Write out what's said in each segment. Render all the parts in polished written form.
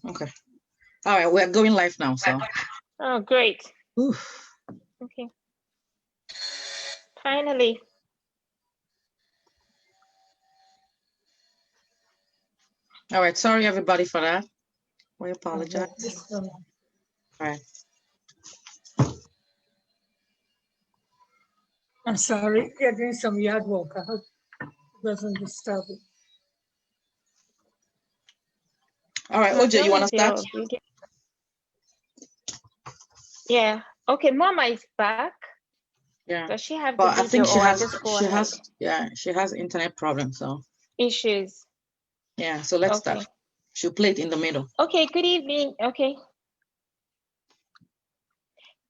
Okay. All right, we're going live now, so. Oh, great. Oof. Okay. Finally. All right, sorry everybody for that. We apologize. All right. I'm sorry, you're doing some yard work. I hope it doesn't disturb you. All right, OJ, you want to start? Yeah. Okay, Mama is back. Yeah. Does she have But the I think she has internet problems, so. Issues. Yeah, so let's start. She'll play it in the middle. Okay, good evening. Okay.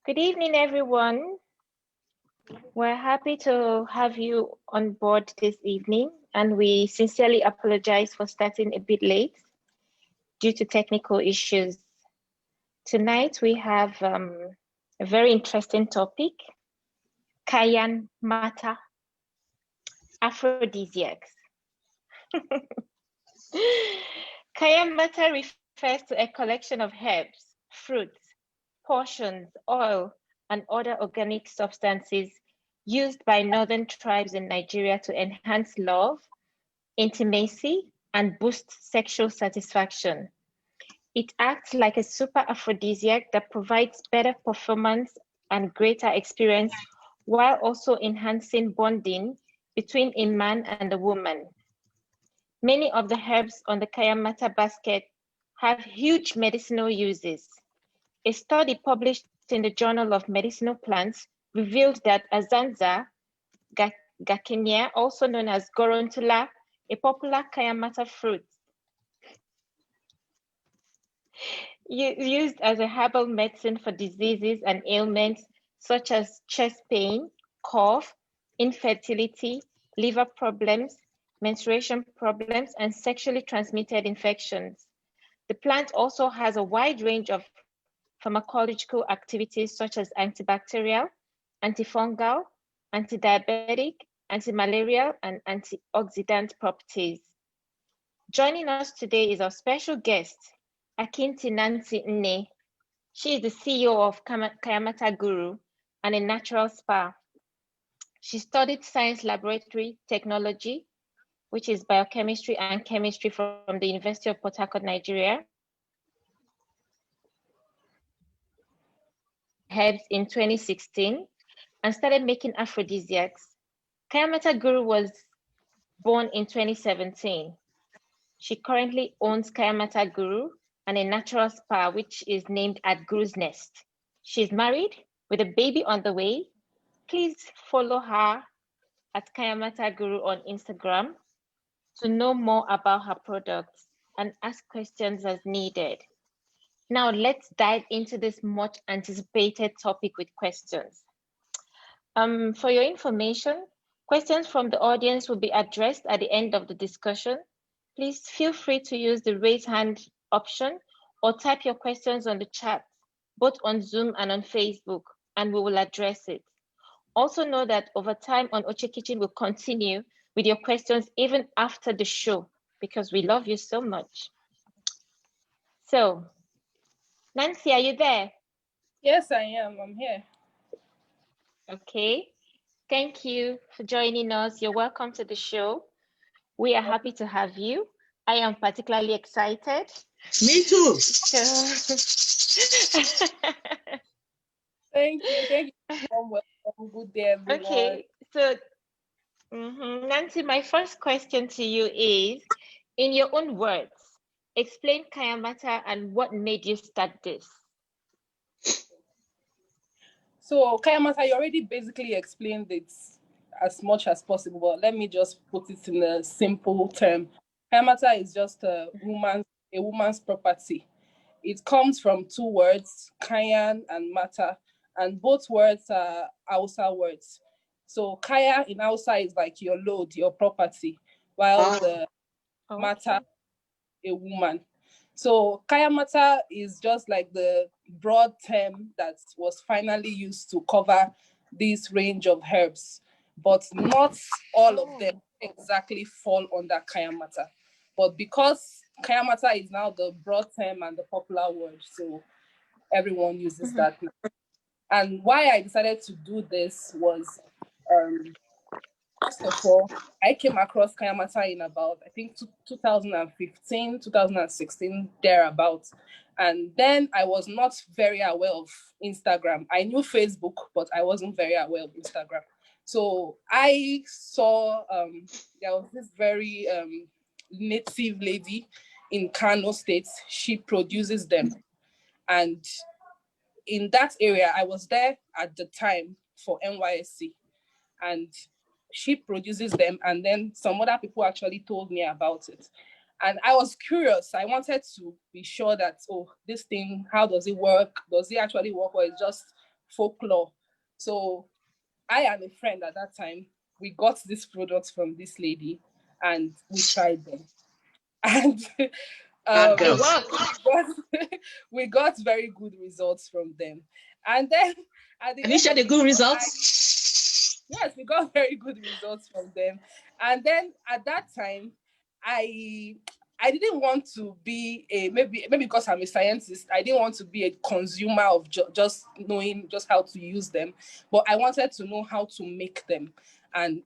Good evening, everyone. We're happy to have you on board this evening, and we sincerely apologize for starting a bit late due to technical issues. Tonight, we have a very interesting topic, KayanMata, Aphrodisiacs. KayanMata refers to a collection of herbs, fruits, potions, oil, and other organic substances used by northern tribes in Nigeria to enhance love, intimacy, and boost sexual satisfaction. It acts like a super aphrodisiac that provides better performance and greater experience while also enhancing bonding between a man and a woman. Many of the herbs on the KayanMata basket have huge medicinal uses. A study published in the Journal of Medicinal Plants revealed that Azanza gakinia, also known as Gorontula, a popular KayanMata fruit, used as a herbal medicine for diseases and ailments such as chest pain, cough, infertility, liver problems, menstruation problems, and sexually transmitted infections. The plant also has a wide range of pharmacological activities such as antibacterial, antifungal, antidiabetic, antimalarial, and antioxidant properties. Joining us today is our special guest, Akinti Nancy Nne. She is the CEO of KayanMata Guru and a natural spa. She studied science laboratory technology, which is biochemistry and chemistry from the University of Port Harcourt, Nigeria. Herbs in 2016 and started making aphrodisiacs. KayanMata Guru was born in 2017. She currently owns KayanMata Guru and a natural spa, which is named at Guru's Nest. She's married with a baby on the way. Please follow her at KayanMata Guru on Instagram to know more about her products and ask questions as needed. Now let's dive into this much anticipated topic with questions. For your information, questions from the audience will be addressed at the end of the discussion. Please feel free to use the raise hand option or type your questions on the chat, both on Zoom and on Facebook, and we will address it. Also know that over time on Oche Kitchen will continue with your questions even after the show because we love you so much. So, Nancy, are you there? Yes, I am. I'm here. Okay. Thank you for joining us. You're welcome to the show. We are happy to have you. I am particularly excited. Me too. Thank you. Thank you. Welcome. Good day, everyone. Okay. So, Nancy, my first question to you is, in your own words, explain KayanMata and what made you start this. So, KayanMata, you already basically explained it as much as possible, but let me just put it in a simple term. KayanMata is just a woman's property. It comes from two words, Kayan and Mata, and both words are Hausa words. So Kaya in Hausa is like your load, your property, while the Mata, a woman. So KayanMata is just like the broad term that was finally used to cover this range of herbs, but not all of them exactly fall under KayanMata. But because KayanMata is now the broad term and the popular word, so everyone uses that now. And why I decided to do this was, first of all, I came across KayanMata in about, I think, 2015, 2016, thereabouts. And then I was not very aware of Instagram. I knew Facebook, but I wasn't very aware of Instagram. So I saw there was this very native lady in Kano State. She produces them. And in that area, I was there at the time for NYSC. And she produces them, and then some other people actually told me about it. And I was curious. I wanted to be sure that, oh, this thing, how does it work? Does it actually work, or it's just folklore? So I and a friend at that time, we got these products from this lady and we tried them. And we got very good results from them. And then at the Have you shared the good results? Yes, we got very good results from them. And then at that time, I didn't want to be maybe because I'm a scientist, I didn't want to be a consumer of just knowing just how to use them, but I wanted to know how to make them and,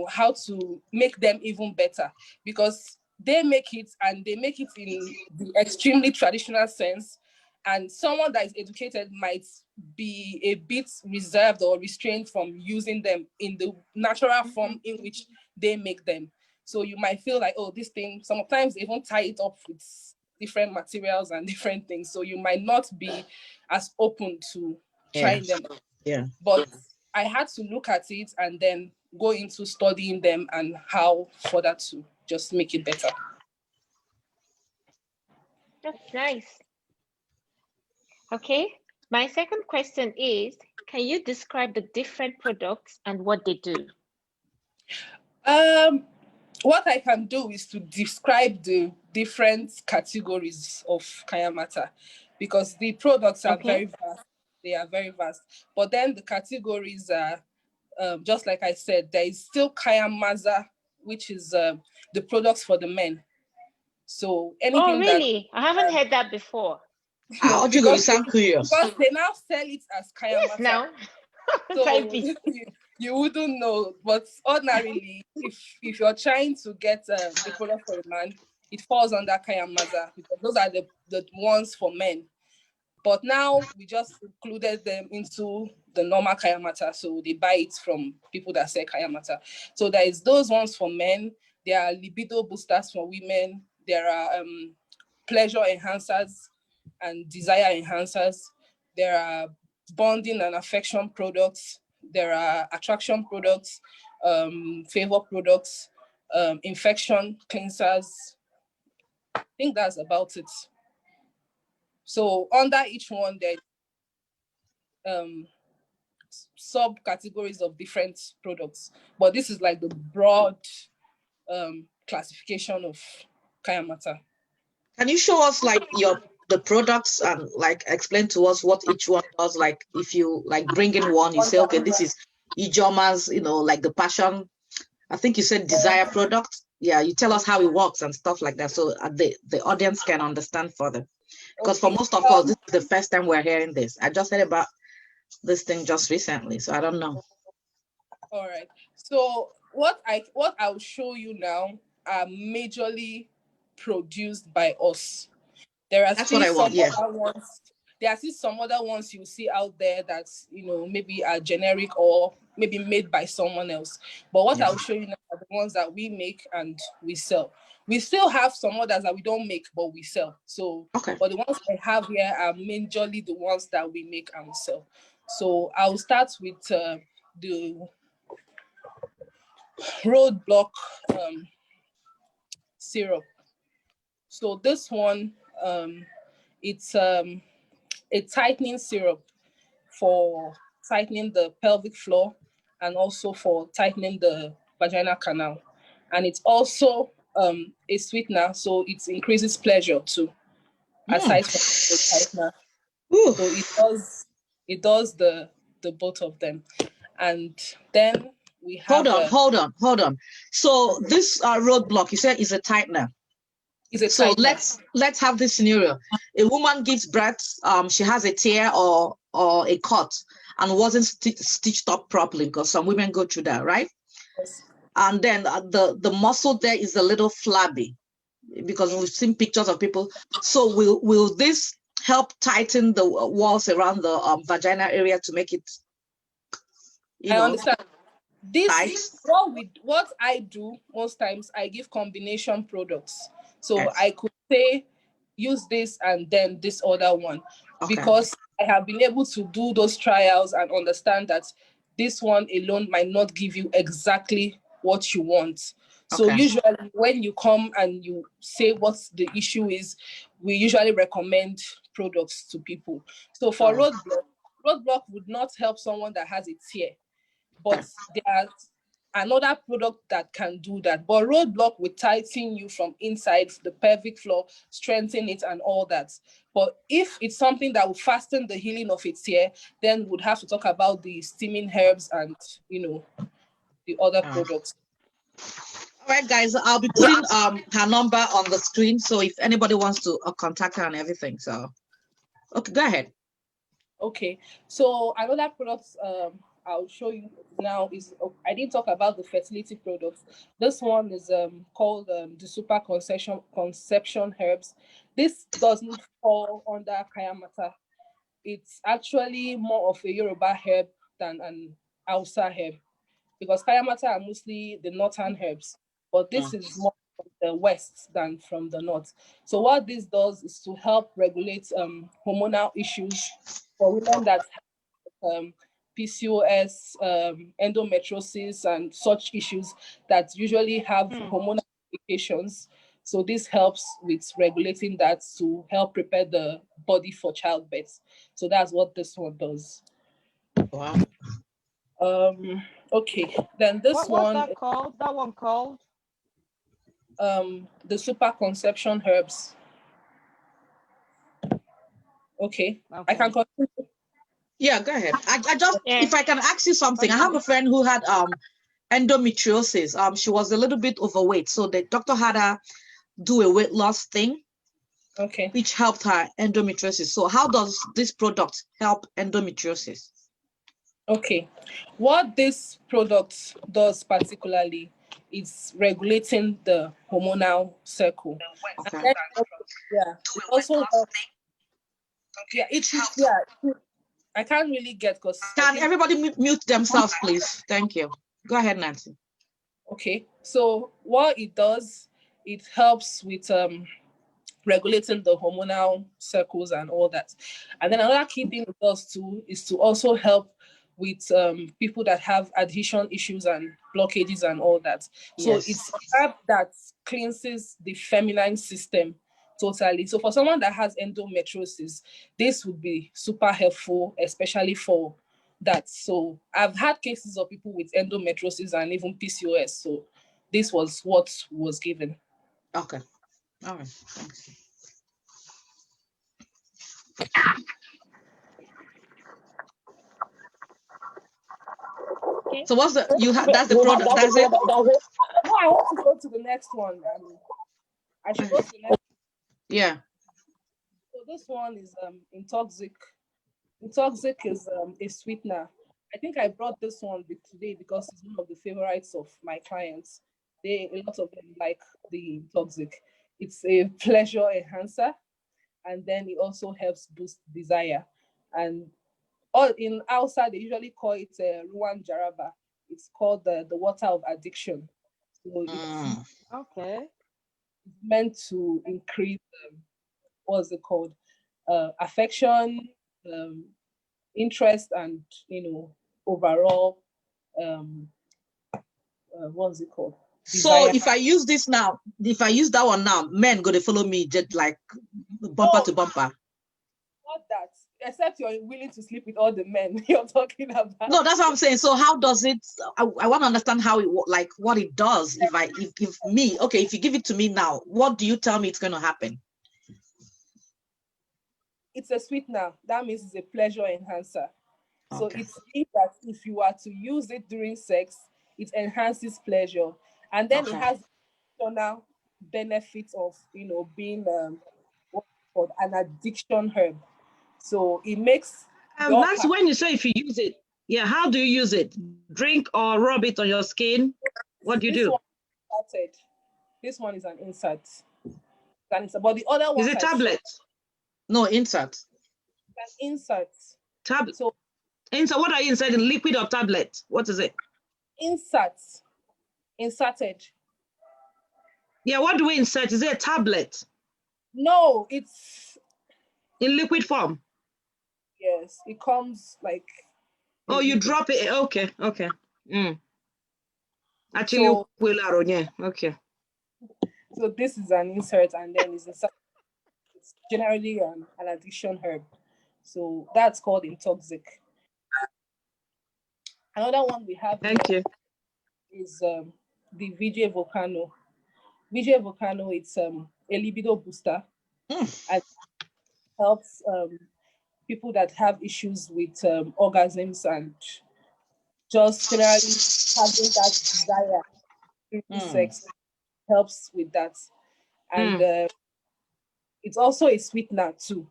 how to make them even better, because they make it, and they make it in the extremely traditional sense. And someone that is educated might be a bit reserved or restrained from using them in the natural form in which they make them. So you might feel like, oh, this thing, sometimes they even tie it up with different materials and different things. So you might not be as open to trying them. Yeah. But I had to look at it and then go into studying them and how further to just make it better. That's nice. Okay, my second question is, can you describe the different products and what they do? What I can do is to describe the different categories of KayanMata, because the products are very vast. They are very vast. But then the categories are, just like I said, there is still KayanMata, which is the products for the men. So anything. Oh, really? I haven't heard that before. How do you sound curious? Because they now sell it as KayanMata. Yes, now. So you wouldn't know, but ordinarily, if you're trying to get the product for a man, it falls under KayanMata, because those are the ones for men. But now we just included them into the normal KayanMata, so they buy it from people that sell KayanMata. So there is those ones for men. There are libido boosters for women. There are pleasure enhancers and desire enhancers. There are bonding and affection products. There are attraction products, favor products, infection cleansers. I think that's about it. So under each one, there are subcategories of different products. But this is like the broad classification of KayanMata. Can you show us like the products and like explain to us what each one does? Like if you like bring in one, you say, okay, this is Ijoma's, like the passion. I think you said desire product. Yeah, you tell us how it works and stuff like that, so the audience can understand further. Because for most of us, this is the first time we're hearing this. I just heard about this thing just recently, so I don't know. All right. So what I'll show you now are majorly produced by us. There are still some other ones. There are still some other ones you see out there that maybe are generic or maybe made by someone else. But what I'll show you now are the ones that we make and we sell. We still have some others that we don't make, but we sell. So, but the ones I have here are majorly the ones that we make and we sell. So I'll start with the Roadblock Syrup. So this one, it's a tightening syrup for tightening the pelvic floor and also for tightening the vaginal canal. And it's also a sweetener, so it increases pleasure too, aside from the tightener. So it does the both of them. And then we have hold on. So this Roadblock, you said, is a tightener. It's a So tightener. let's have this scenario. A woman gives birth, she has a tear or a cut and wasn't stitched up properly, because some women go through that, right? Yes. And then the muscle there is a little flabby, because we've seen pictures of people. So will this help tighten the walls around the vagina area to make it, I understand. tight? What I do most times, I give combination products. So Yes. I could say use this and then this other one, Okay. because I have been able to do those trials and understand that this one alone might not give you exactly what you want. So Okay. usually when you come and you say what the issue is, we usually recommend products to people. So for roadblock would not help someone that has a tear, but there's another product that can do that. But roadblock will tighten you from inside the pelvic floor, strengthen it and all that. But if it's something that will fasten the healing of a tear, then we'd have to talk about the steaming herbs and, the other products. All right, guys, I'll be putting her number on the screen, so if anybody wants to contact her and everything. So, okay, go ahead. Okay, so another product I'll show you now is, I didn't talk about the fertility products. This one is called the super conception herbs. This doesn't fall under KayanMata. It's actually more of a Yoruba herb than an Hausa herb, because KayanMata are mostly the northern herbs, but this is more from the west than from the north. So what this does is to help regulate hormonal issues for women that have PCOS, endometriosis, and such issues that usually have hormonal implications. So this helps with regulating that to help prepare the body for childbirth. So that's what this one does. Wow. Okay, then this What's one, that called? That one called? the super conception herbs. Okay, I can continue. Yeah, go ahead. I just, if I can ask you something, I have a friend who had endometriosis. She was a little bit overweight, so the doctor had her do a weight loss thing, Okay, which helped her endometriosis. So how does this product help endometriosis? okay. What this product does particularly is regulating the hormonal cycle. Okay. And then it also helps. Yeah, I can't really get, because Can everybody mute themselves, please? Thank you. Go ahead, Nancy. Okay, so what it does, it helps with regulating the hormonal cycles and all that. And then another key thing it does too is to also help with people that have adhesion issues and blockages and all that. So it's a herb that cleanses the feminine system totally. So for someone that has endometriosis, this would be super helpful, especially for that. So I've had cases of people with endometriosis and even PCOS. So this was what was given. Okay. All right. Thanks. Okay. So what's the that's the product? That's it? No, I want to go to the next one. I should go to the next. Yeah. So this one is Intoxic. Intoxic is a sweetener. I think I brought this one today because it's one of the favorites of my clients. A lot of them like the Intoxic. It's a pleasure enhancer, and then it also helps boost desire. And all in outside, they usually call it Ruan Jaraba. It's called the water of addiction. So it's meant to increase what's it called? Affection, interest, and overall what's it called? So Desire. if I use this now, if I use that one now, men gonna follow me just like bumper to bumper. Not that, except you're willing to sleep with all the men you're talking about. No, that's what I'm saying. So how does it? I want to understand how it like what it does. If you give it to me now, what do you tell me it's going to happen? It's a sweetener. That means it's a pleasure enhancer. So it means that if you are to use it during sex, it enhances pleasure, and then it has benefits of, being what's it called, an addiction herb. So it makes that's when you say if you use it. Yeah, how do you use it? Drink or rub it on your skin? What do you do? This one is an insert. But the other one is it tablet? No, insert. An insert. Tablet. So insert. What are you inserting? Liquid or tablet? What is it? Inserted. Yeah, what do we insert? Is it a tablet? No, it's in liquid form. Yes, it comes like. Oh, you drop it. Okay. Actually, so, okay. So this is an insert, and then it's generally an addiction herb. So that's called Intoxic. Another one we have is the Vijay Volcano. Vijay Volcano, it's a libido booster and helps people that have issues with orgasms and just generally having that desire in sex. Helps with that. And it's also a sweetener too.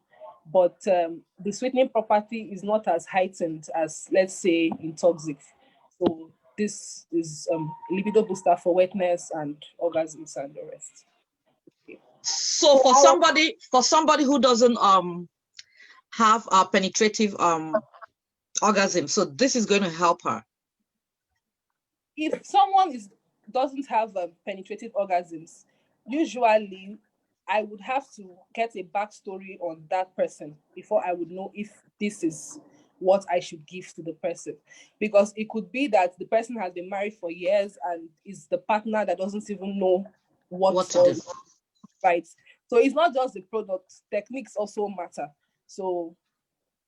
But the sweetening property is not as heightened as, let's say, Intoxic. So this is libido booster for wetness and orgasms and the rest. Okay. So for somebody who doesn't have a penetrative orgasm, so this is going to help her. If someone doesn't have penetrative orgasms, usually I would have to get a backstory on that person before I would know if this is what I should give to the person. Because it could be that the person has been married for years and is the partner that doesn't even know what to do. Right. So it's not just the product, techniques also matter. So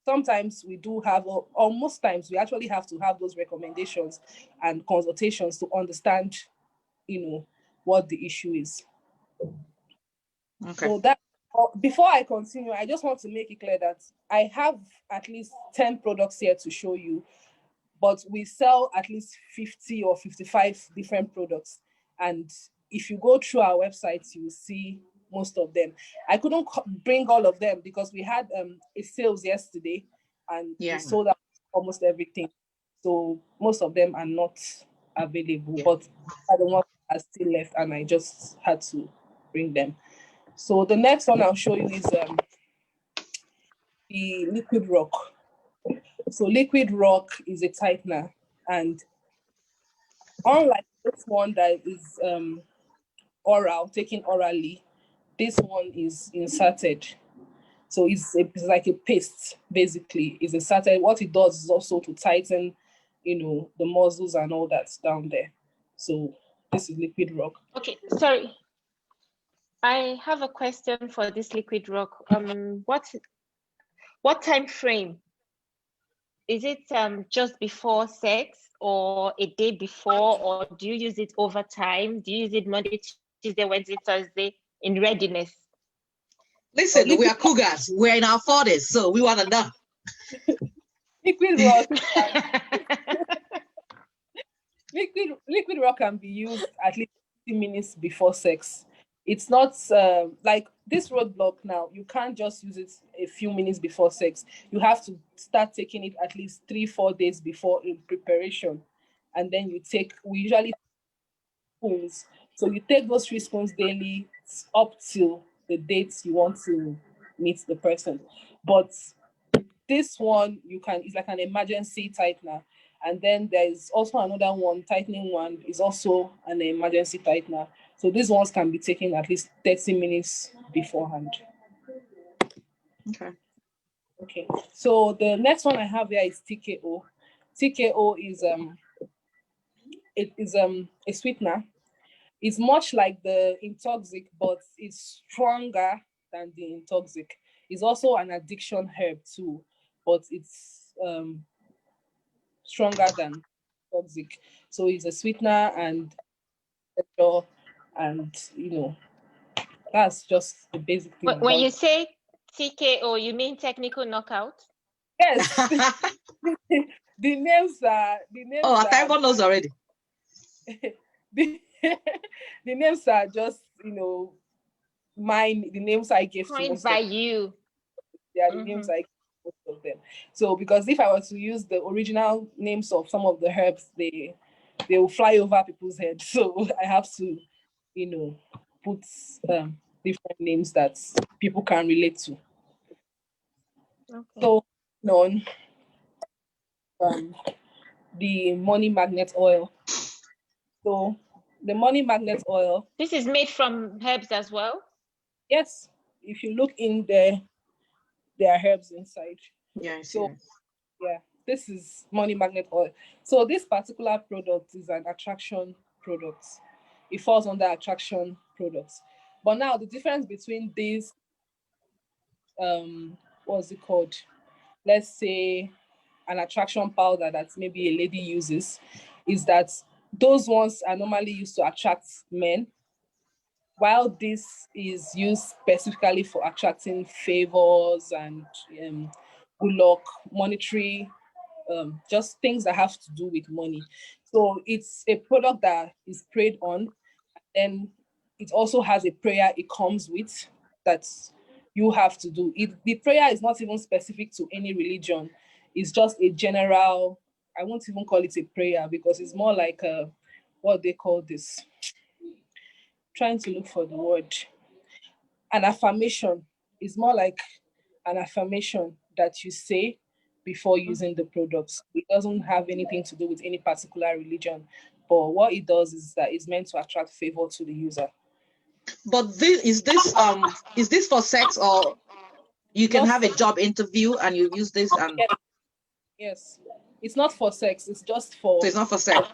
sometimes we do have, or most times we actually have to have those recommendations and consultations to understand, what the issue is. Okay. So that before I continue, I just want to make it clear that I have at least 10 products here to show you, but we sell at least 50 or 55 different products. And if you go through our website, you will see most of them. I couldn't bring all of them because we had a sales yesterday and we sold out almost everything. So most of them are not available, but the ones are still left and I just had to bring them. So the next one I'll show you is the Liquid Rock. So Liquid Rock is a tightener, and unlike this one that is oral, taken orally, this one is inserted. So it's like a paste, basically. It's inserted. What it does is also to tighten, the muscles and all that down there. So this is Liquid Rock. Okay, sorry. I have a question for this Liquid Rock. What time frame? Is it just before sex or a day before, or do you use it over time? Do you use it Monday, Tuesday, Wednesday, Thursday in readiness? Listen, we are cougars. We're in our 40s, so we want to know. Liquid Rock. Liquid Rock can be used at least 50 minutes before sex. It's not like this Roadblock now. You can't just use it a few minutes before sex. You have to start taking it at least 3-4 days before in preparation. And then we usually spoons. So you take those 3 spoons daily up till the dates you want to meet the person. But this one, it's like an emergency tightener. And then there's also another one, tightening one, is also an emergency tightener. So these ones can be taken at least 30 minutes beforehand. Okay. So the next one I have here is TKO. TKO is a sweetener. It's much like the Intoxic, but it's stronger than the Intoxic. It's also an addiction herb too, but it's stronger than Toxic. So it's a sweetener and that's just the basic thing. When you say TKO, you mean technical knockout? Yes. the names are everyone knows already. the the names are just, the names I gave to Coined most by of them. you. They are the names I gave to most of them. So because if I were to use the original names of some of the herbs, they will fly over people's heads. So I have to, put different names that people can relate to. Okay. So on the money magnet oil. So the money magnet oil, This is made from herbs as well. yes, if you look in there are herbs inside. Yeah, I see. So yeah, this is money magnet oil. So this particular product is an attraction product. It falls under attraction products. But now the difference between these, what's it called? Let's say an attraction powder that maybe a lady uses, is that those ones are normally used to attract men, while this is used specifically for attracting favors and good luck, monetary, just things that have to do with money. So it's a product that is prayed on, and it also has a prayer it comes with that you have to do. The prayer is not even specific to any religion. It's just a general, I won't even call it a prayer because it's more like what they call this. Trying to look for the word. An affirmation is more like an affirmation that you say before using the products. It doesn't have anything to do with any particular religion, but what it does is that it's meant to attract favor to the user. But is this for sex, or you can have a job interview and you use this and yes. It's not for sex, it's just for, so it's not for sex.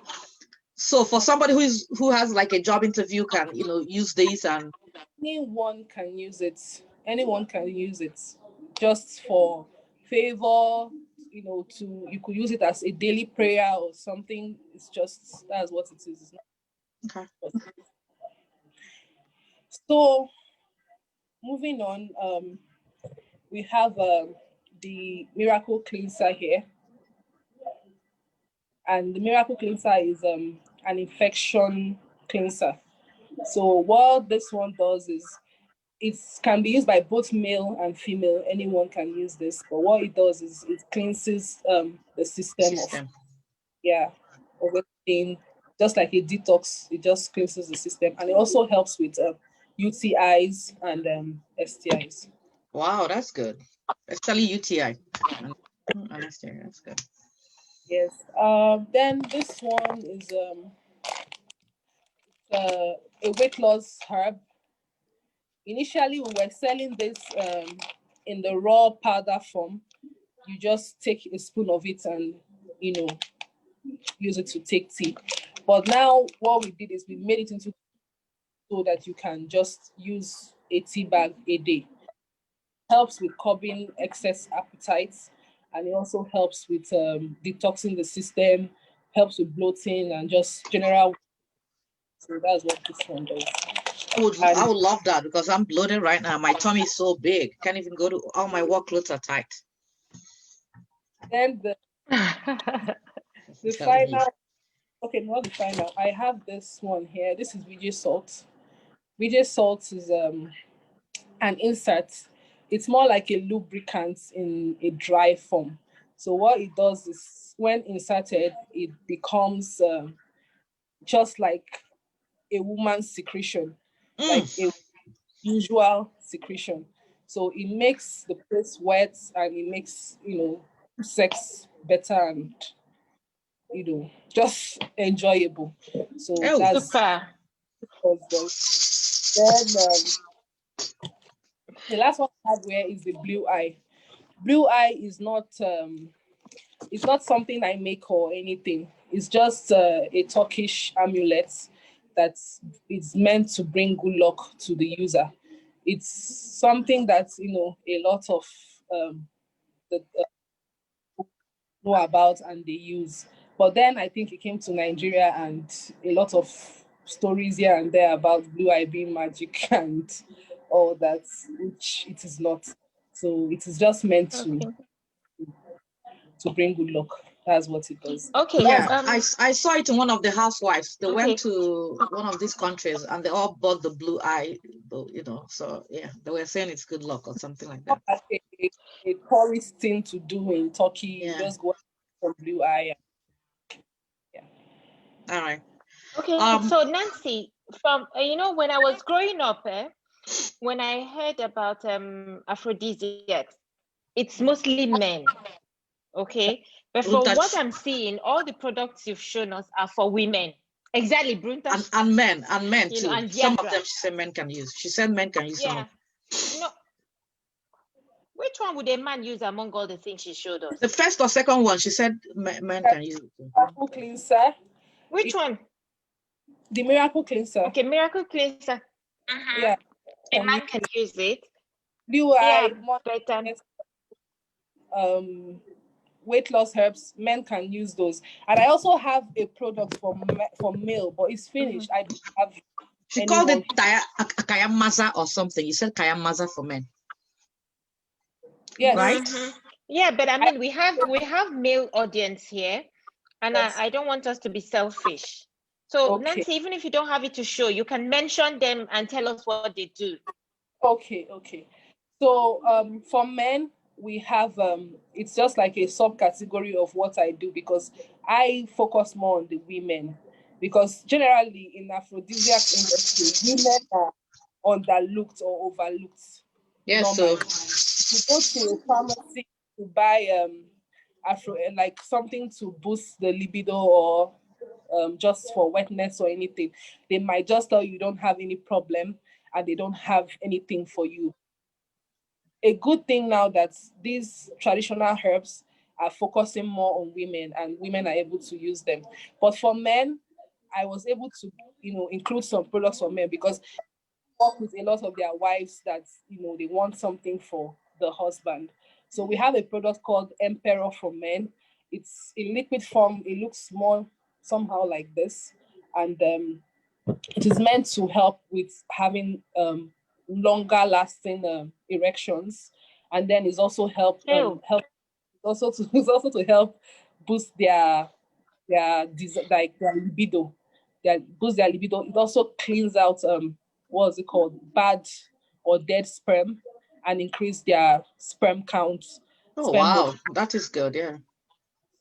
So for somebody who has like a job interview can use this and anyone can use it. Anyone can use it just for favor, you could use it as a daily prayer or something. It's just, that's what it is. It's not okay. So moving on, we have the miracle cleanser here. And the miracle cleanser is an infection cleanser. So what this one does is it can be used by both male and female. Anyone can use this, but what it does is it cleanses the system. Of everything, just like a detox. It just cleanses the system, and it also helps with UTIs and STIs. Wow, that's good. Especially UTI and STI. That's good. Yes. Then this one is a weight loss herb. Initially, we were selling this in the raw powder form. You just take a spoon of it and, use it to take tea. But now what we did is we made it into so that you can just use a tea bag a day. Helps with curbing excess appetite, and it also helps with detoxing the system, helps with bloating and just general. So that's what this one does. I would love that because I'm bloated right now. My tummy is so big. Can't even go to all my work clothes are tight. Then the final, okay, not the final. I have this one here. This is Vijay Salt. Vijay Salt is an insert. It's more like a lubricant in a dry form. So what it does is when inserted, it becomes just like a woman's secretion, like a usual secretion. So it makes the place wet and it makes, sex better and, just enjoyable. So that's super. Then the last one I have here is the blue eye. Blue eye is not it's not something I make or anything. It's just a Turkish amulet that is meant to bring good luck to the user. It's something that a lot of the know about and they use. But then I think it came to Nigeria and a lot of stories here and there about blue eye being magic and all that, which it is not. So it is just meant to bring good luck. That's what it does. Okay. Yeah, I saw it in one of the housewives. They Okay. went to one of these countries and they all bought the blue eye, you know. So yeah, they were saying it's good luck or something like that. Like a tourist thing to do in Turkey. You Yeah. just go for blue eye. Yeah. All right. Okay. So Nancy, from when I was growing up, when I heard about aphrodisiacs, it's mostly men. Okay. But from what I'm seeing, all the products you've shown us are for women. Exactly, Brunta. And men too. And some of Viagra. them she said men can use. She said men can use some of Yeah. No. Which one would a man use among all the things she showed us? the first or second one. She said men can use it too. Miracle cleanser. Which one? The miracle cleanser. Okay, miracle cleanser. Yeah. A man can use it. Blue eye. Weight loss herbs, men can use those. And I also have a product for male, but it's finished. I don't have. She called it KayanMata or something. You said KayanMata for men. Yes. Right? Yeah, but I mean, we have male audience here, and yes. I don't want us to be selfish. So okay. Nancy, even if you don't have it to show, you can mention them and tell us what they do. Okay. So for men, we have it's just like a subcategory of what I do, because I focus more on the women, because generally in aphrodisiac industry, women are underlooked or overlooked. Yes, so you go to a pharmacy to buy like something to boost the libido or just for wetness or anything, they might just tell you don't have any problem and they don't have anything for you. A good thing now that these traditional herbs are focusing more on women and women are able to use them. But for men, I was able to, include some products for men, because I work with a lot of their wives that, they want something for the husband. So we have a product called Emperor for Men. It's in liquid form. It looks more somehow like this. And it is meant to help with having longer lasting erections, and then it's also it's also to help boost their libido, boost their libido. It also cleans out what's it called, bad or dead sperm, and increase their sperm count. Oh wow, that is good. Yeah.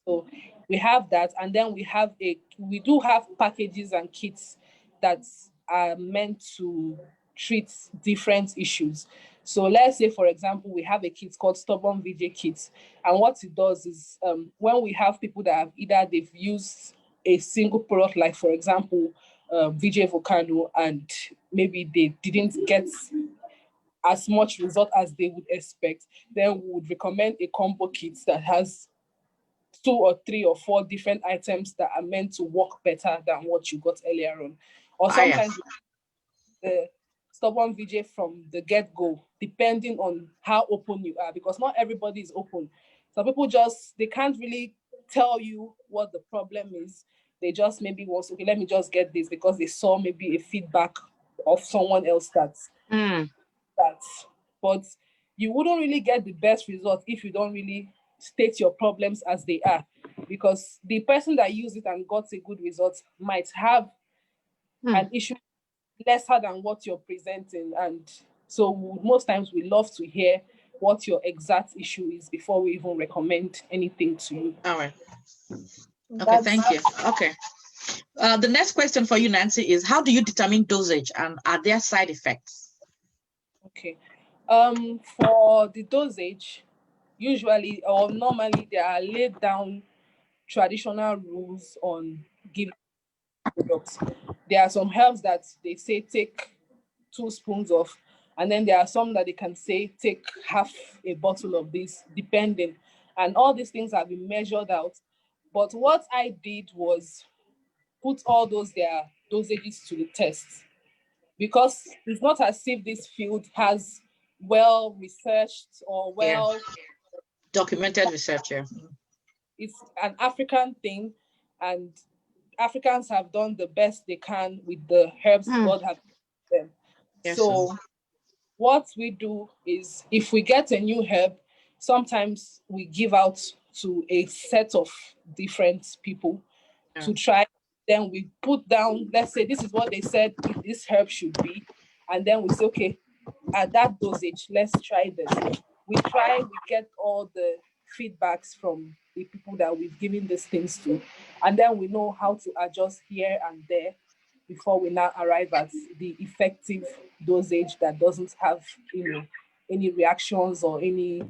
So we have that, and then we do have packages and kits that are meant to treat different issues. So let's say, for example, we have a kit called Stubborn Vijay Kit. And what it does is when we have people that have they've used a single product, like for example, Vijay Volcano, and maybe they didn't get as much result as they would expect, then we would recommend a combo kit that has 2 or 3 or 4 different items that are meant to work better than what you got earlier on. Or sometimes the Stubborn VJ from the get-go, depending on how open you are, because not everybody is open. Some people they can't really tell you what the problem is. They just maybe want, okay, let me just get this because they saw maybe a feedback of someone else but you wouldn't really get the best result if you don't really state your problems as they are, because the person that used it and got a good result might have an issue lesser than what you're presenting. And so most times we love to hear what your exact issue is before we even recommend anything to you. All right. Okay, thank you. Okay. The next question for you, Nancy, is how do you determine dosage and are there side effects? Okay. For the dosage, usually or normally there are laid down traditional rules on giving products. There are some herbs that they say take 2 spoons of, and then there are some that they can say take half a bottle of this, depending. And all these things have been measured out. But what I did was put all their dosages to the test, because it's not as if this field has well researched or documented research. Yeah. It's an African thing, and Africans have done the best they can with the herbs God has given them. Yes, so what we do is, if we get a new herb, sometimes we give out to a set of different people to try. Then we put down, let's say this is what they said this herb should be. And then we say, okay, at that dosage, let's try this. We get all the feedbacks from the people that we've given these things to. And then we know how to adjust here and there before we now arrive at the effective dosage that doesn't have, any reactions or any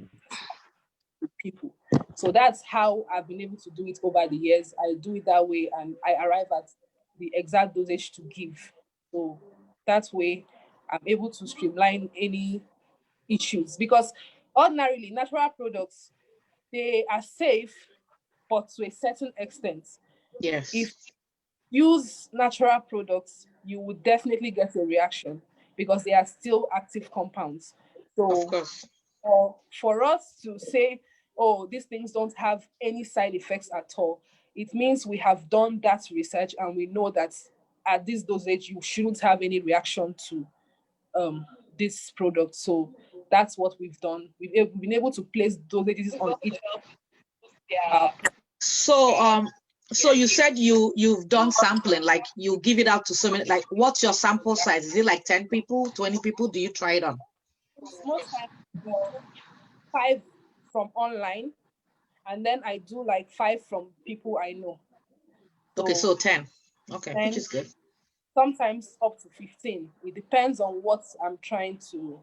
people. So that's how I've been able to do it over the years. I do it that way and I arrive at the exact dosage to give. So that way I'm able to streamline any issues, because ordinarily natural products, they are safe, but to a certain extent. Yes. If you use natural products, you would definitely get a reaction because they are still active compounds. So of course. For us to say, oh, these things don't have any side effects at all, it means we have done that research and we know that at this dosage, you shouldn't have any reaction to this product. So that's what we've done. We've been able to place dosages on each. So you said you've done sampling, like you give it out to so many, like what's your sample size? Is it like 10 people, 20 people? Do you try it on? Most times 5 from online, and then I do like 5 from people I know. Okay, so 10. Okay, 10, which is good. Sometimes up to 15. It depends on what I'm trying to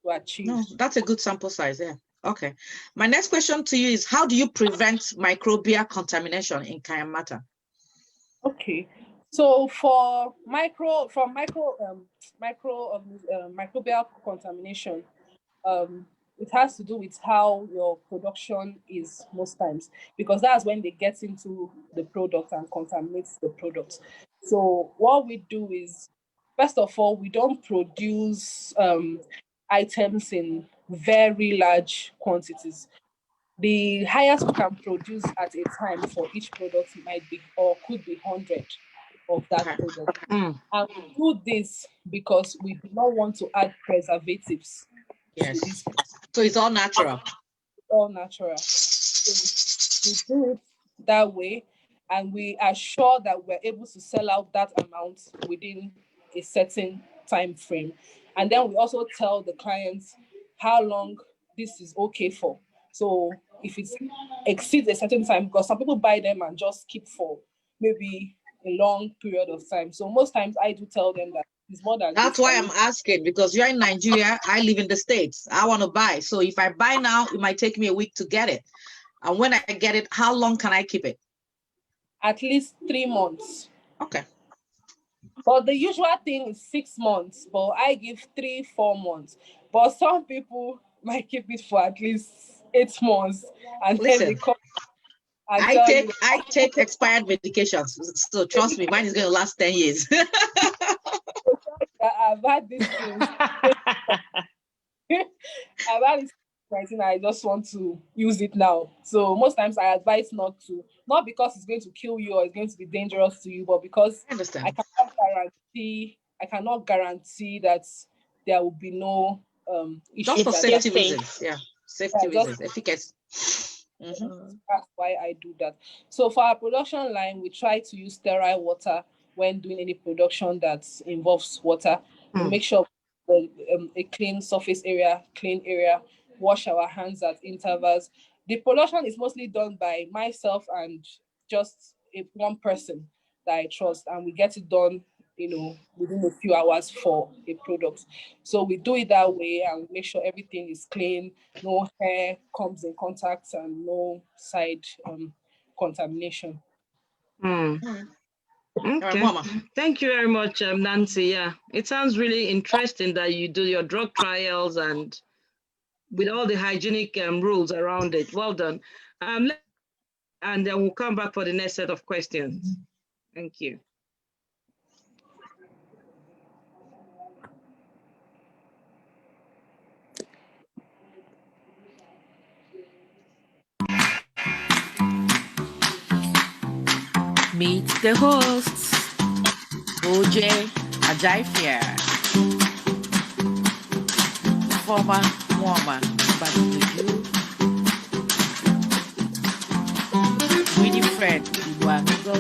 achieve. No, that's a good sample size, yeah. Okay. My next question to you is, how do you prevent microbial contamination in KayanMata? Okay. So for microbial contamination, it has to do with how your production is most times, because that's when they get into the product and contaminate the product. So what we do is, first of all, we don't produce items in very large quantities. The highest we can produce at a time for each product might be or could be 100 of that product. And we do this because we do not want to add preservatives. Yes. So it's all natural. All natural. So we do it that way, and we are sure that we're able to sell out that amount within a certain time frame. And then we also tell the clients how long this is okay for. So if it exceeds a certain time, because some people buy them and just keep for maybe a long period of time. So most times I do tell them that it's more than that's why I'm asking, because you're in Nigeria, I live in the States. I want to buy. So if I buy now, it might take me a week to get it. And when I get it, how long can I keep it? At least 3 months. Okay. But the usual thing is 6 months, but I give 3-4 months. But some people might keep it for at least 8 months, and listen, then they come. I take expired medications, so trust me, mine is going to last 10 years. I've had this thing. I've had this thing. I just want to use it now. So most times I advise not to, not because it's going to kill you or it's going to be dangerous to you, but because I cannot guarantee that there will be no issues. Just for safety reasons, yeah. Safety reasons, efficacy. That's why I do that. So for our production line, we try to use sterile water when doing any production that involves water. We make sure a clean surface area, clean area, wash our hands at intervals. The production is mostly done by myself and just one person that I trust, and we get it done, within a few hours for a product. So we do it that way and make sure everything is clean, no hair comes in contact, and no side contamination. Okay. Thank you very much, Nancy. Yeah, it sounds really interesting that you do your drug trials and with all the hygienic rules around it. Well done. And then we'll come back for the next set of questions. Thank you. Meet the hosts, OJ Ajaifia, former woman, but the Fred Ibuanzo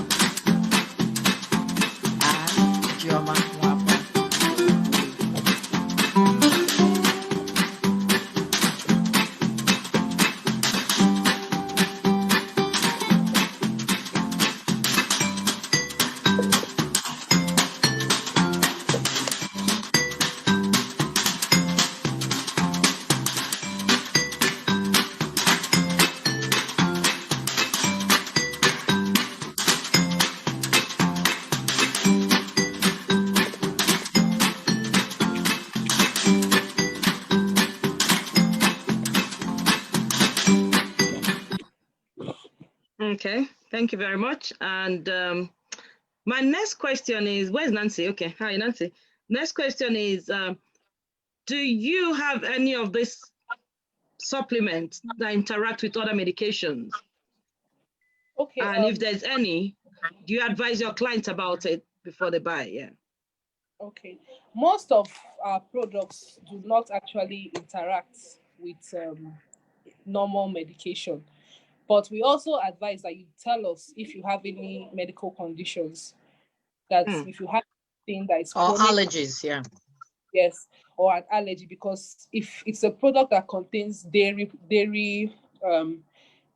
and Chioma Mwapa. Okay, thank you very much. And my next question is, where's Nancy? Okay, hi, Nancy. Next question is, do you have any of these supplements that interact with other medications? Okay. And if there's any, do you advise your clients about it before they buy? Yeah. Okay. Most of our products do not actually interact with normal medication. But we also advise that you tell us if you have any medical conditions, that if you have anything that is Or chronic, allergies, yeah. yes, or an allergy, because if it's a product that contains dairy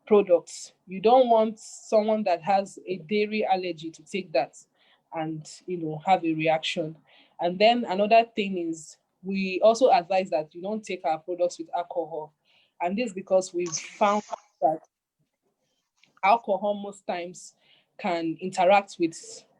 products, you don't want someone that has a dairy allergy to take that and have a reaction. And then another thing is, we also advise that you don't take our products with alcohol, and this because we've found that alcohol most times can interact with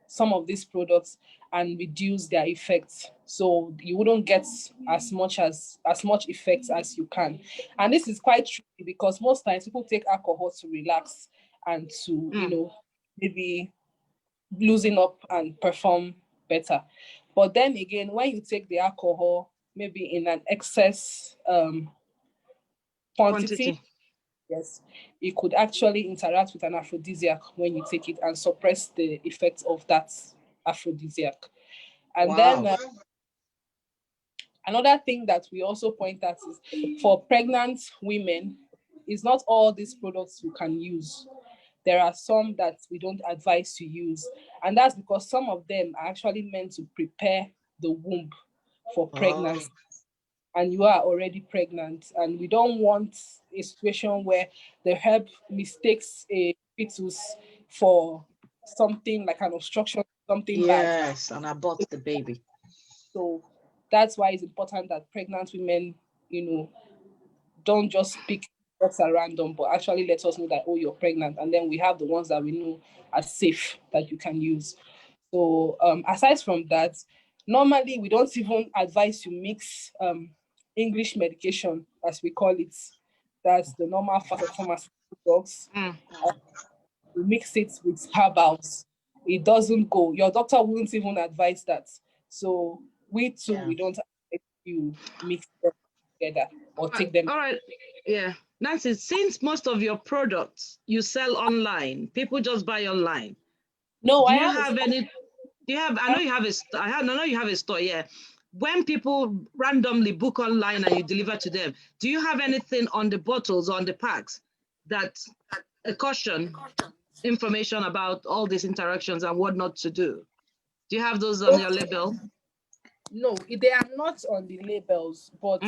some of these products and reduce their effects, so you wouldn't get as much effects as you can. And this is quite tricky because most times people take alcohol to relax and to maybe loosen up and perform better. But then again, when you take the alcohol maybe in an excess quantity, yes, it could actually interact with an aphrodisiac when you take it and suppress the effects of that aphrodisiac. And then another thing that we also point out is, for pregnant women, it's not all these products you can use. There are some that we don't advise to use, and that's because some of them are actually meant to prepare the womb for pregnancy. And you are already pregnant, and we don't want a situation where the herb mistakes a fetus for something like an obstruction, something bad. Yes, and abort the baby. So that's why it's important that pregnant women, don't just pick what's at random, but actually let us know that, oh, you're pregnant. And then we have the ones that we know are safe that you can use. So aside from that, normally we don't even advise you mix English medication, as we call it. That's the normal pharmaceutical drugs. We mix it with herbals. It doesn't go. Your doctor wouldn't even advise that. So we too, we don't advise you mix them together or take them. All right. Yeah. Nancy, since most of your products you sell online, people just buy online. No, I know you have a store, yeah. When people randomly book online and you deliver to them, do you have anything on the bottles or on the packs that a caution information about all these interactions and what not to do? Do you have those on your label? No, they are not on the labels, but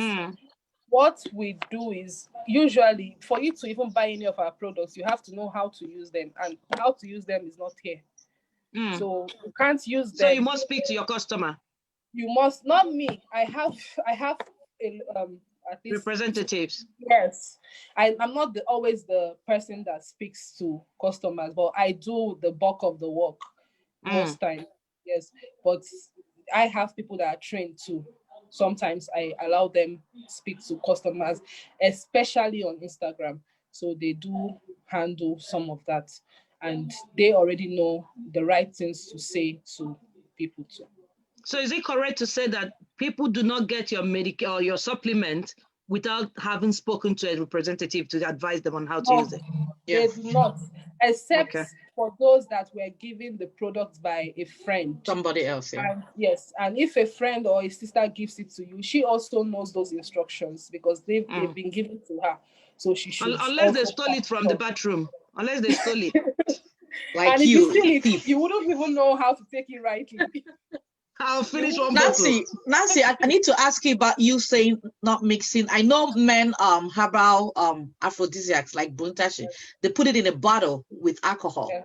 what we do is, usually for you to even buy any of our products, you have to know how to use them, and how to use them is not here. So you can't use them. So you must speak to your customer. You must, not me. I have at least representatives. Yes, I'm not always the person that speaks to customers, but I do the bulk of the work most times. Yes, but I have people that are trained too. Sometimes I allow them speak to customers, especially on Instagram. So they do handle some of that, and they already know the right things to say to people too. So is it correct to say that people do not get your medical or your supplement without having spoken to a representative to advise them on how to use it? They do not, except for those that were given the product by a friend. Somebody else, yeah. And yes, and if a friend or a sister gives it to you, she also knows those instructions because they've been given to her. So she should. Unless they stole it from the bathroom. Unless they stole it. Like And if you, you see thief. it, you wouldn't even know how to take it rightly. I'll finish one Nancy, bottle. Nancy, I need to ask you about you saying not mixing. I know men herbal aphrodisiacs like buntashi, they put it in a bottle with alcohol. Yeah.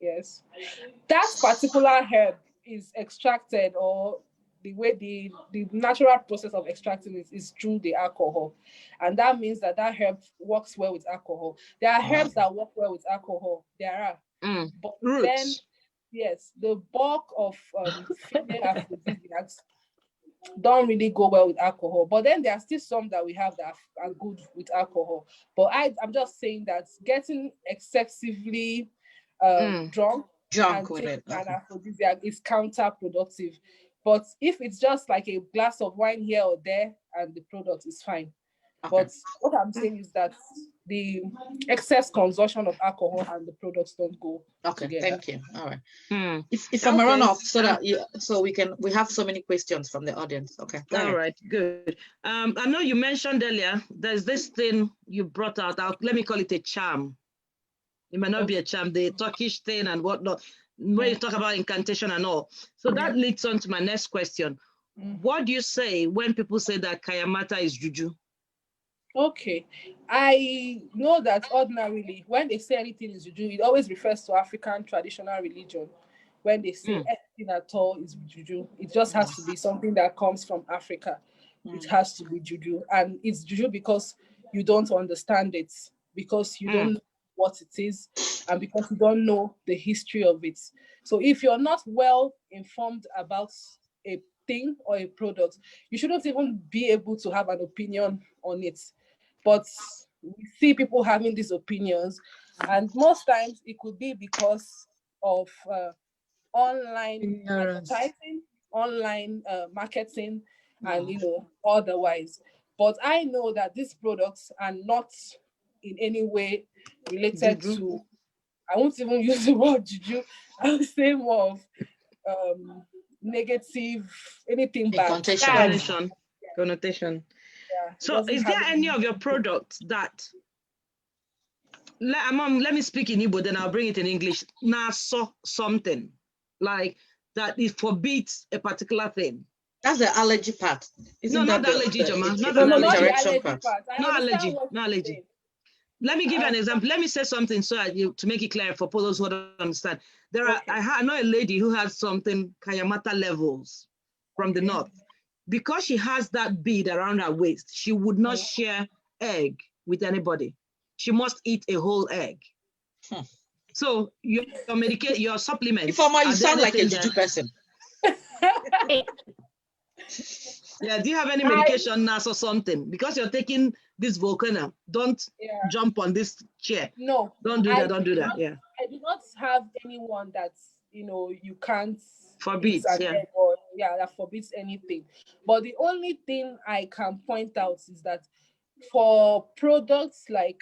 Yes. That particular herb is extracted, or the way the natural process of extracting it is through the alcohol. And that means that that herb works well with alcohol. There are herbs that work well with alcohol. There are. But then, Roots. yes, the bulk of female aphrodisiacs don't really go well with alcohol. But then there are still some that we have that are good with alcohol. But I'm just saying that getting excessively drunk and with taking it. an aphrodisiac is counterproductive. But if it's just like a glass of wine here or there and the product is fine. Okay. But what I'm saying is that the excess consumption of alcohol and the products don't go together. Thank you. All right. If Okay. I'm run off, so that we have so many questions from the audience. Okay. All right, good. I know you mentioned earlier there's this thing you brought out. Let me call it a charm. It might not be a charm, the Turkish thing and whatnot, where you talk about incantation and all. So that leads on to my next question. What do you say when people say that KayanMata is juju? Okay, I know that ordinarily when they say anything is juju, it always refers to African traditional religion. When they say anything at all is juju, it just has to be something that comes from Africa. It has to be juju, and it's juju because you don't understand it, because you don't know what it is, and because you don't know the history of it. So if you're not well informed about a thing or a product, you shouldn't even be able to have an opinion on it. But we see people having these opinions, and most times it could be because of online advertising, online marketing, and otherwise. But I know that these products are not in any way related Juju. to, I won't even use the word juju, I would say more of negative, anything bad. Connotation. Yeah, So is there any of your products that, let me speak in Igbo, then I'll bring it in English, something like that it forbids a particular thing? That's the allergy part. No, not the allergy, Jama. Not an not the allergy. allergy part. No allergy. No allergy. Let me give you an example. Let me say something so to make it clear for those who don't understand. I know a lady who has something KayanMata levels from the north. Because she has that bead around her waist, she would not share egg with anybody. She must eat a whole egg. So your supplements. Ifeoma, you sound like a juju person. Yeah, do you have any medication, NAS or something? Because you're taking this Volcano, don't jump on this chair. No. Don't do that. Yeah. I do not have anyone that's, you can't forbids, that forbids anything. But the only thing I can point out is that for products like,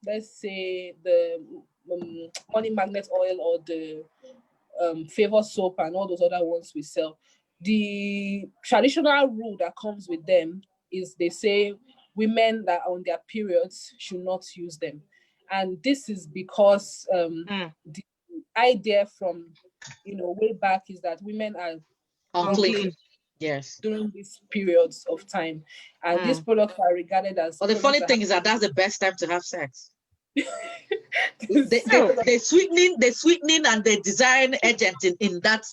let's say the Money Magnet oil or the Favor soap and all those other ones we sell, the traditional rule that comes with them is they say women that are on their periods should not use them. And this is because the idea from way back is that women are unclean during these periods of time, and these products are regarded as. But the funny thing is that's the best time to have sex. They sweetening and they design agent in that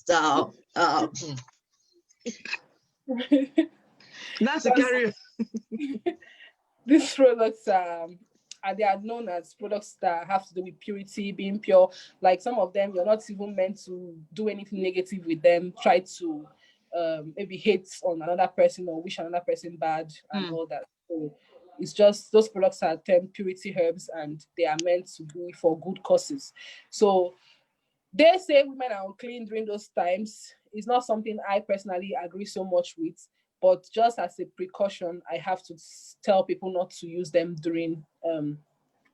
that's a carrier. These products they are known as products that have to do with purity, being pure. Like some of them, you're not even meant to do anything negative with them. Try to maybe hate on another person or wish another person bad and all that. So it's just those products are termed purity herbs, and they are meant to be for good causes. So they say women are unclean during those times. It's not something I personally agree so much with. But just as a precaution, I have to tell people not to use them during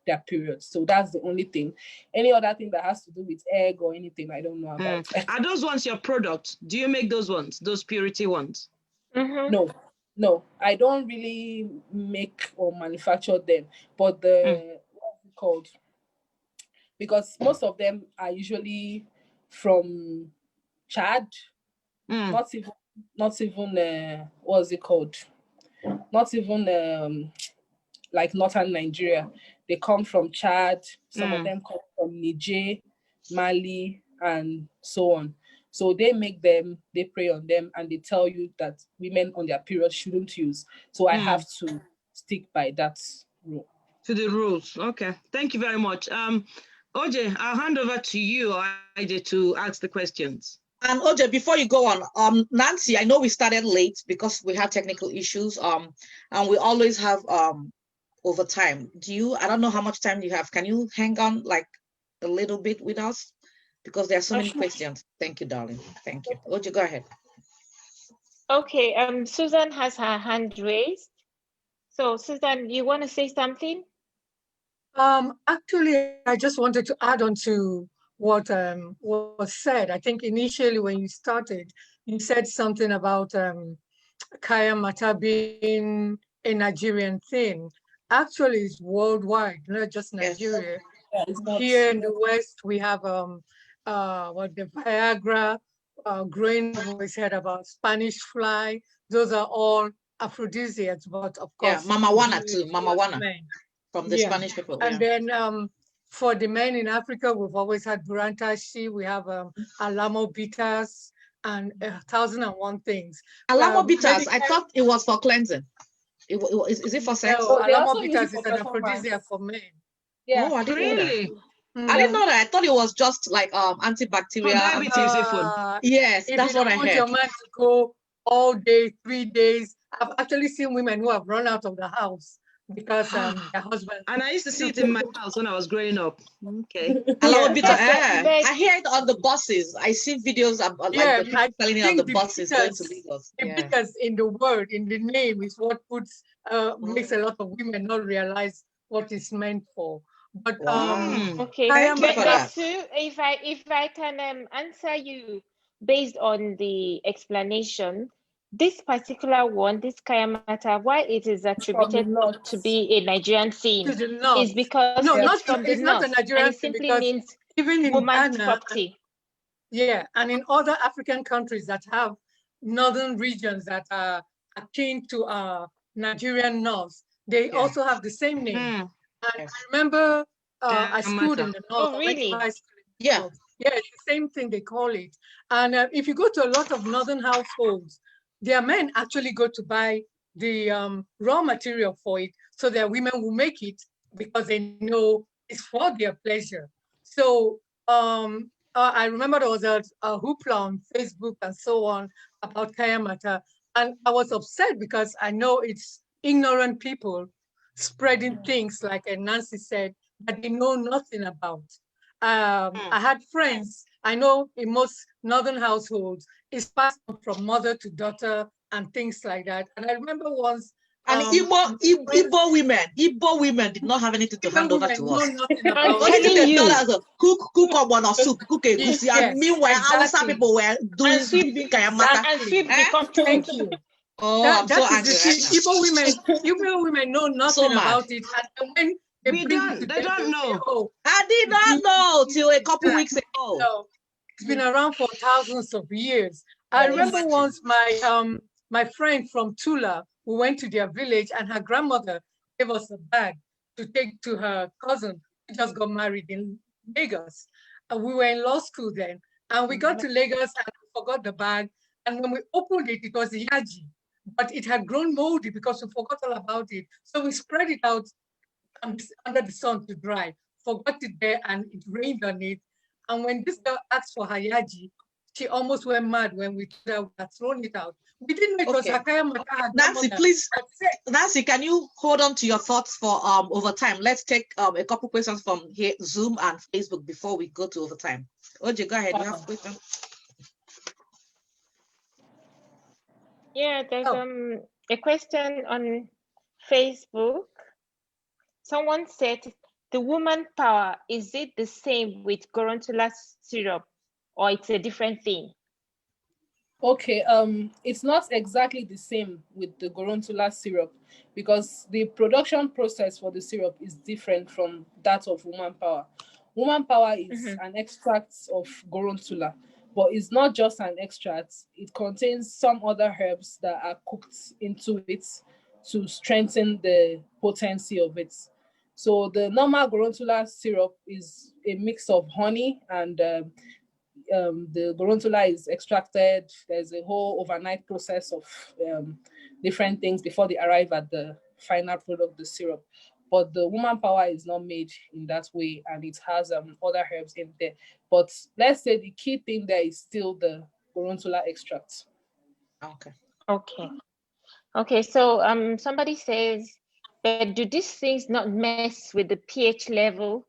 their periods. So that's the only thing. Any other thing that has to do with egg or anything, I don't know about. Are those ones your product? Do you make those ones, those purity ones? No, I don't really make or manufacture them. But the what's it called? because most of them are usually from Chad, not even what's it called? Not even like northern Nigeria. They come from Chad, some of them come from Niger, Mali, and so on. So they make them, they prey on them, and they tell you that women on their period shouldn't use. So I have to stick by that rule. To the rules. Okay. Thank you very much. OJ, I'll hand over to you, IJ, to ask the questions. And OJ, before you go on, Nancy, I know we started late because we had technical issues. And we always have overtime. I don't know how much time you have. Can you hang on like a little bit with us? Because there are so many questions. Thank you, darling. Thank you. OJ, go ahead. Okay, Susan has her hand raised. So Susan, you want to say something? Actually, I just wanted to add on to what was said. I think initially when you started, you said something about KayanMata being a Nigerian thing. Actually, it's worldwide, not just Nigeria. Yes. Here in the West, we have the Viagra. Growing up, we said about Spanish fly. Those are all aphrodisiacs, but of course, Mama Wana too. Mama Wana from the Spanish people. And then for the men in Africa, we've always had Burantashi. We have Alamo bitters and 1,001 things. Alamo bitters. I thought it was for cleansing. Is it for sex? No, Alamo bitters is an aphrodisiac for men. Yeah. Oh, I didn't know that. Mm. I didn't know that. I thought it was just like antibacterial. Yes, that's what I heard. If you want your man to go all day, 3 days, I've actually seen women who have run out of the house because their husband. And I used to see it in my house when I was growing up. Okay. I hear it on the buses. I see videos about like the people selling it on the buses going to Lagos. Because in the word, in the name, is what puts makes a lot of women not realize what it's meant for. But okay, thank you for that. If I can answer you based on the explanation, this particular one, this KayanMata, why it is attributed to be a Nigerian thing is because it's from the north, and it simply means even in woman's Ghana, property. Yeah, and in other African countries that have northern regions that are akin to Nigerian north, they also have the same name. And I remember I schooled in the north. Oh, really? Yeah, it's the same thing they call it. And if you go to a lot of northern households, their men actually go to buy the raw material for it, so their women will make it because they know it's for their pleasure. So I remember there was a hoopla on Facebook and so on about KayanMata, and I was upset because I know it's ignorant people spreading things like Nancy said that they know nothing about. I had friends, I know in most northern households, it's passed on from mother to daughter and things like that. And I remember once and Igbo women did not have anything to hand over to us. Only thing they told us cook on or soup, cook a goosey. And meanwhile, Hausa people were doing KayanMata. And sweep the country. Thank you. I'm so angry. Igbo women know nothing about it. And when they don't know. I did not know till a couple weeks ago. No, it's been around for thousands of years. I remember once my friend from Tula, we went to their village and her grandmother gave us a bag to take to her cousin who just got married in Lagos. And we were in law school then. And we got to Lagos and we forgot the bag. And when we opened it, it was yaji, but it had grown moldy because we forgot all about it. So we spread it out under the sun to dry, forgot it there, and it rained on it. And when this girl asked for her yaji, she almost went mad when we told her we had thrown it out. We didn't know it was KayanMata. Nancy, please, Nancy, can you hold on to your thoughts for overtime? Let's take a couple questions from here, Zoom and Facebook before we go to overtime. OJ, go ahead. You have a question? Yeah, there's a question on Facebook. Someone said, the woman power, is it the same with Goronzola syrup or it's a different thing? Okay, it's not exactly the same with the Goronzola syrup because the production process for the syrup is different from that of woman power. Woman Power is an extract of Gorontula, but it's not just an extract. It contains some other herbs that are cooked into it to strengthen the potency of it. So the normal Gorontula syrup is a mix of honey and the Gorontula is extracted. There's a whole overnight process of different things before they arrive at the final product, the syrup. But the Woman Power is not made in that way, and it has other herbs in there. But let's say the key thing there is still the Gorontula extract. Okay. Okay. Okay, so somebody says, but do these things not mess with the pH level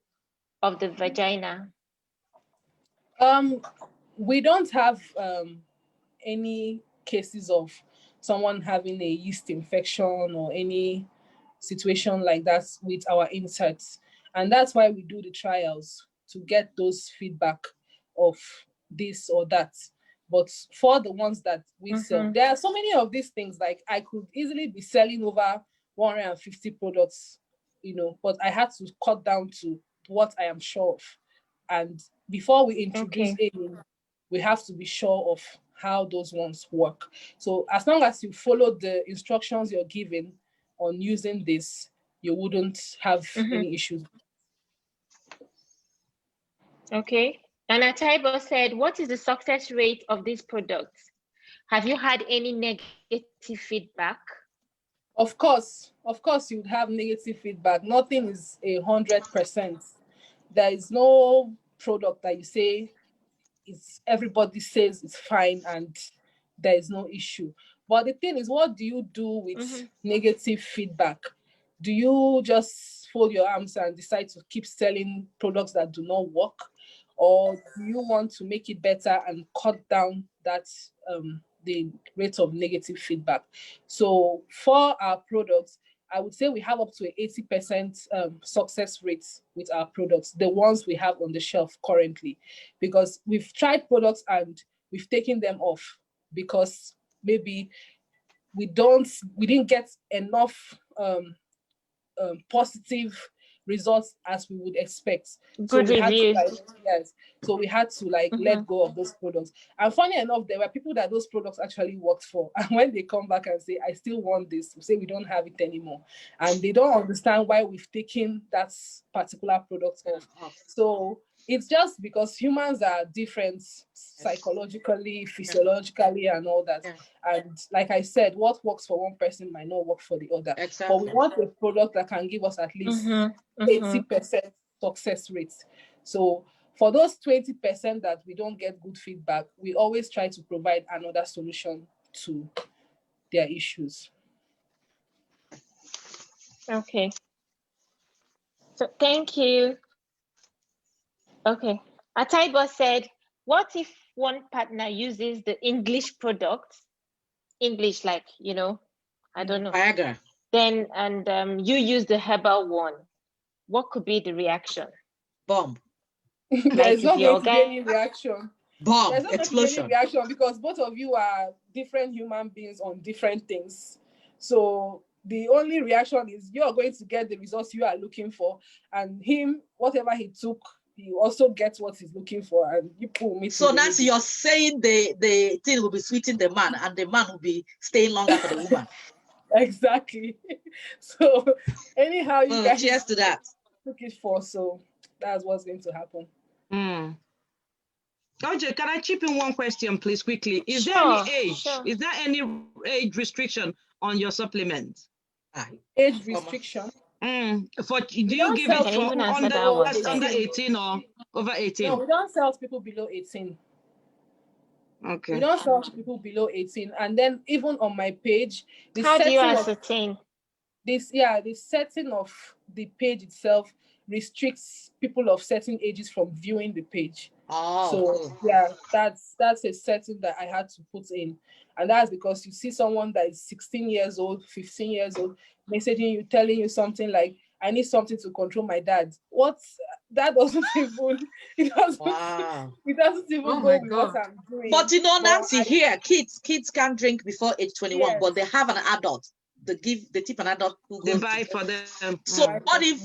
of the vagina? We don't have any cases of someone having a yeast infection or any situation like that with our inserts. And that's why we do the trials, to get those feedback of this or that. But for the ones that we sell, there are so many of these things, like I could easily be selling over 150 products, you know, but I had to cut down to what I am sure of. And before we introduce any, we have to be sure of how those ones work. So as long as you follow the instructions you're given on using this, you wouldn't have any issues. Okay. And Ataibo said, what is the success rate of these products? Have you had any negative feedback? Of course, you'd have negative feedback. Nothing is 100%. There is no product that you say everybody says it's fine and there is no issue. But the thing is, what do you do with negative feedback? Do you just fold your arms and decide to keep selling products that do not work? Or do you want to make it better and cut down that the rate of negative feedback? So for our products, I would say we have up to an 80% success rate with our products, the ones we have on the shelf currently, because we've tried products and we've taken them off because maybe we didn't get enough positive results as we would expect. Good reviews. So we had to let go of those products. And funny enough, there were people that those products actually worked for. And when they come back and say, I still want this, we say we don't have it anymore. And they don't understand why we've taken that particular product off. So it's just because humans are different psychologically, physiologically, and all that. And like I said, what works for one person might not work for the other. Exactly. But we want a product that can give us at least 80% success rate. So for those 20% that we don't get good feedback, we always try to provide another solution to their issues. Okay. So thank you. Okay. Ataibo said, what if one partner uses the English product, English, like, you know, I don't know. Viagra. Then, and you use the herbal one. What could be the reaction? Bomb. There's not going to be any reaction. Bomb. There's not Explosion. going to be any reaction because both of you are different human beings on different things. So the only reaction is you're going to get the results you are looking for, and him, whatever he took, he also gets what he's looking for, and you pull me. So Nancy, you're saying the thing will be sweeting the man, and the man will be staying longer for the woman. Exactly. So anyhow, you guys cheers to that. took it for, so that's what's going to happen. OJ, can I chip in one question, please, quickly? Is there any age? Is there any age restriction on your supplement? Age restriction? Do you give it for under 18 or over 18? No, we don't sell to people below 18. Okay. We don't sell to people below 18. And then even on my page, how do you ascertain? The setting of the page itself restricts people of certain ages from viewing the page. So yeah, that's a setting that I had to put in. And that's because you see someone that is 16 years old, 15 years old, messaging you, telling you something like, I need something to control my dad. That doesn't even, it doesn't even go with what I'm doing. But you know, Nancy, here, kids can't drink before age 21, but they have an adult they tip an adult who They goes buy to for them. so what if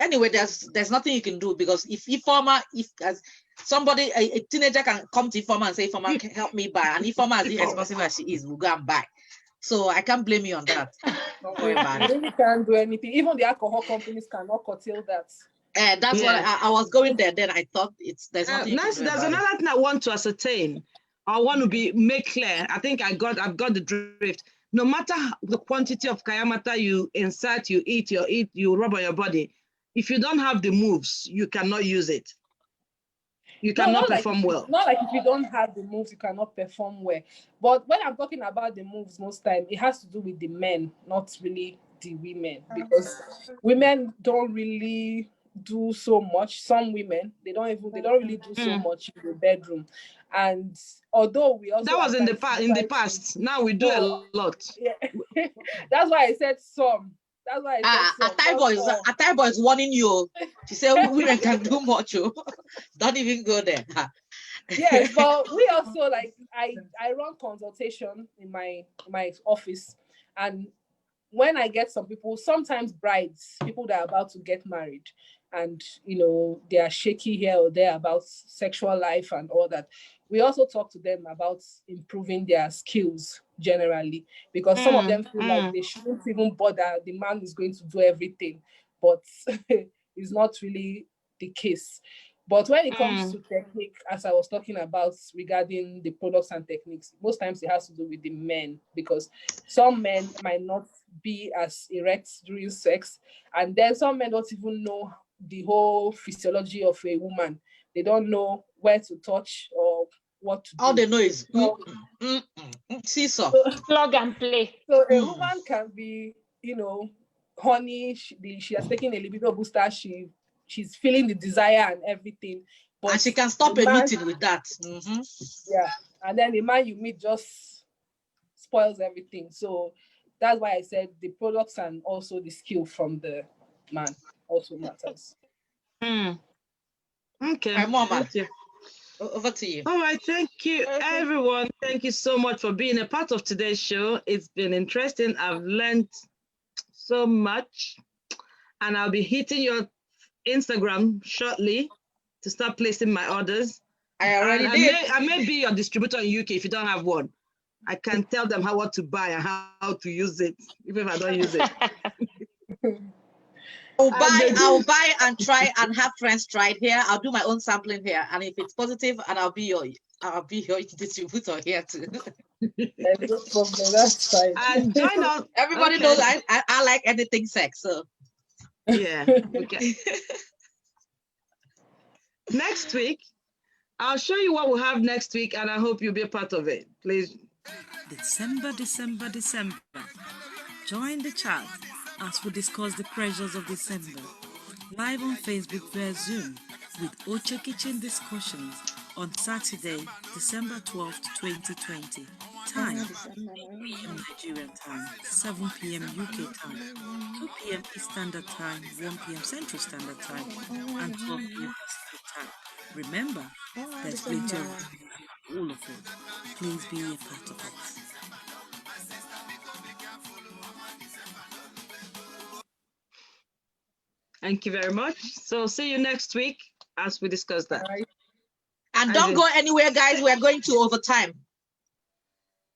anyway there's nothing you can do, because if as somebody a teenager can come to Informa and say, Informa, help me buy, and Informa, as irresponsible as she is, will go and buy. So I can't blame you on that. Don't worry about You it. really can't do anything. Even the alcohol companies cannot curtail that. That's what I was going there. Then I thought there's nothing. Nancy, there's another thing I want to ascertain. I want to make clear. I think I've got the drift. No matter the quantity of KayanMata you insert, you eat, you rub on your body, if you don't have the moves, you cannot use it. You cannot perform well. Not like if you don't have the moves, you cannot perform well. But when I'm talking about the moves, most time it has to do with the men, not really the women, because women don't really do so much. Some women they don't really do so much in the bedroom. And although we also that was in the past. Now we do a lot. Yeah. That's why I said some. That's why I said some. Ataibo is warning you. She said women can do much. Don't even go there. Yes, but we also I run consultation in my office, and when I get some people, sometimes brides, people that are about to get married, and they are shaky here or there about sexual life and all that, we also talk to them about improving their skills generally, because some of them feel like they shouldn't even bother, the man is going to do everything, but it's not really the case. But when it comes to technique, as I was talking about regarding the products and techniques, most times it has to do with the men, because some men might not be as erect during sex, and then some men don't even know the whole physiology of a woman. They don't know where to touch or what to do. All they know is seesaw. Plug and play. So a woman can be, honey, she has taken a libido booster, she's feeling the desire and everything. But and she can stop a meeting with that. Yeah. And then the man you meet just spoils everything. So that's why I said the products and also the skill from the man also matters. Okay. Hi, Mama. Over to you. All right. Thank you, everyone. Thank you so much for being a part of today's show. It's been interesting. I've learned so much. And I'll be hitting your Instagram shortly to start placing my orders. I already did. I may be your distributor in UK if you don't have one. I can tell them what to buy and how to use it, even if I don't use it. I'll buy and try and have friends try it here. I'll do my own sampling here, and if it's positive, and I'll be your distributor here too. That's fine. And join us. Everybody knows I like anything sex, so. Yeah. Okay. Next week, I'll show you what we'll have next week, and I hope you'll be a part of it. Please. December. Join the chat as we discuss the pressures of December. Live on Facebook via Zoom with Ocho Kitchen discussions on Saturday, December 12th, 2020. Time, Nigerian time, 7 p.m. UK time, 2 p.m. East Standard Time, 1 p.m. Central Standard Time, and 12 p.m. Pacific time. Remember, there's plenty of all of it. Please be a part of it. Thank you very much. So see you next week as we discuss that. And don't go anywhere, guys. We're going to overtime.